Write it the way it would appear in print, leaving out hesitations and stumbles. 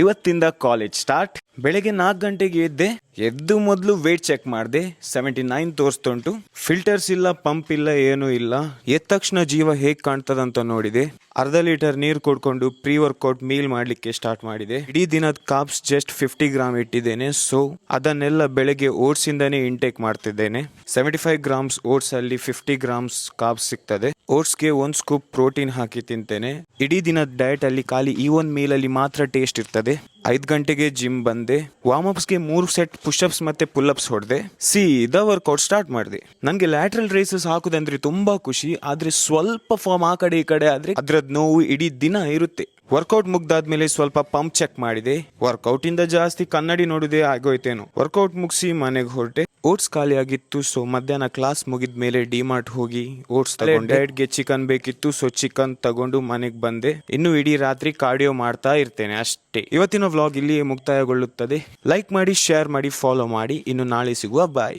ಇವತ್ತಿಂದ college start. ಬೆಳಗ್ಗೆ 4 ಗಂಟೆಗೆ ಎದ್ದು ಮೊದಲು ವೇಟ್ ಚೆಕ್ ಮಾಡಿದೆ. 79 ತೋರಿಸ್ತುಂಟು. ಫಿಲ್ಟರ್ಸ್ ಇಲ್ಲ, ಪಂಪ್ ಇಲ್ಲ, ಏನೂ ಇಲ್ಲ. ಎದ್ದ ತಕ್ಷಣ ಜೀವ ಹೇಗೆ ಕಾಣ್ತದಂತ ನೋಡಿದೆ. ಅರ್ಧ ಲೀಟರ್ ನೀರು ಕೊಡ್ಕೊಂಡು ಪ್ರೀ ವರ್ಕೌಟ್ ಮೀಲ್ ಮಾಡ್ಲಿಕ್ಕೆ ಸ್ಟಾರ್ಟ್ ಮಾಡಿದೆ. ಇಡೀ ದಿನದ ಕಾಪ್ಸ್ ಜಸ್ಟ್ 50 ಗ್ರಾಮ್ ಇಟ್ಟಿದ್ದೇನೆ. ಸೊ ಅದನ್ನೆಲ್ಲ ಬೆಳಗ್ಗೆ ಓಟ್ಸ್ ಇಂದಾನೆ ಇಂಟೇಕ್ ಮಾಡ್ತಿದ್ದೇನೆ. 75 ಗ್ರಾಮ್ಸ್ ಓಟ್ಸ್ ಅಲ್ಲಿ 50 ಗ್ರಾಮ್ಸ್ ಕಾಪ್ಸ್ ಸಿಗ್ತದೆ. ಓಟ್ಸ್ಗೆ 1 ಸ್ಕೂಪ್ ಪ್ರೋಟೀನ್ ಹಾಕಿ ತಿಂತೇನೆ. ಇಡೀ ದಿನದ ಡಯಟ್ ಅಲ್ಲಿ ಖಾಲಿ ಈ ಒಂದು ಮೀಲ್ ಅಲ್ಲಿ ಮಾತ್ರ ಟೇಸ್ಟ್ ಇರ್ತದೆ. 5 ಗಂಟೆಗೆ ಜಿಮ್ ಬಂದೆ. ವಾರ್ಮ್ ಅಪ್ಸ್ಗೆ 3 ಸೆಟ್ ಪುಷಪ್ಸ್ ಮತ್ತೆ ಪುಲ್ಅಪ್ಸ್ ಹೊಡೆದೆ. ಸೀದಾ ವರ್ಕೌಟ್ ಸ್ಟಾರ್ಟ್ ಮಾಡಿದೆ. ನನಗೆ ಲ್ಯಾಟ್ರಲ್ ರೇಸಸ್ ಹಾಕುದಂದ್ರೆ ತುಂಬಾ ಖುಷಿ. ಆದ್ರೆ ಸ್ವಲ್ಪ ಫಾರ್ಮ್ ಆ ಕಡೆ ಈ ಕಡೆ ಆದ್ರೆ ಅದ್ರದ್ ನೋವು ಇಡೀ ದಿನ ಇರುತ್ತೆ. ವರ್ಕೌಟ್ ಮುಗ್ದಾದ್ಮೇಲೆ ಸ್ವಲ್ಪ ಪಂಪ್ ಚೆಕ್ ಮಾಡಿದೆ. ವರ್ಕೌಟ್ ಇಂದ ಜಾಸ್ತಿ ಕನ್ನಡಿ ನೋಡುದೇ ಆಗೋಯ್ತೇನು. ವರ್ಕೌಟ್ ಮುಗಿಸಿ ಮನೆಗೆ ಹೊರಟೆ. ಓಟ್ಸ್ ಖಾಲಿ ಆಗಿತ್ತು. ಸೊ ಮಧ್ಯಾಹ್ನ ಕ್ಲಾಸ್ ಮುಗಿದ್ಮೇಲೆ ಡಿಮಾರ್ಟ್ ಹೋಗಿ ಓಟ್ಸ್ ತಗೊಂಡೆ. ಡಯಟ್ಗೆ ಚಿಕನ್ ಬೇಕಿತ್ತು. ಸೊ ಚಿಕನ್ ತಗೊಂಡು ಮನೆಗೆ ಬಂದೆ. ಇನ್ನು ಇಡೀ ರಾತ್ರಿ ಕಾರ್ಡಿಯೋ ಮಾಡ್ತಾ ಇರ್ತೇನೆ ಅಷ್ಟೇ. ಇವತ್ತಿನ ವ್ಲಾಗ್ ಇಲ್ಲಿಯೇ ಮುಕ್ತಾಯಗೊಳ್ಳುತ್ತದೆ. ಲೈಕ್ ಮಾಡಿ, ಶೇರ್ ಮಾಡಿ, ಫಾಲೋ ಮಾಡಿ. ಇನ್ನು ನಾಳೆ ಸಿಗುವ. ಬಾಯ್.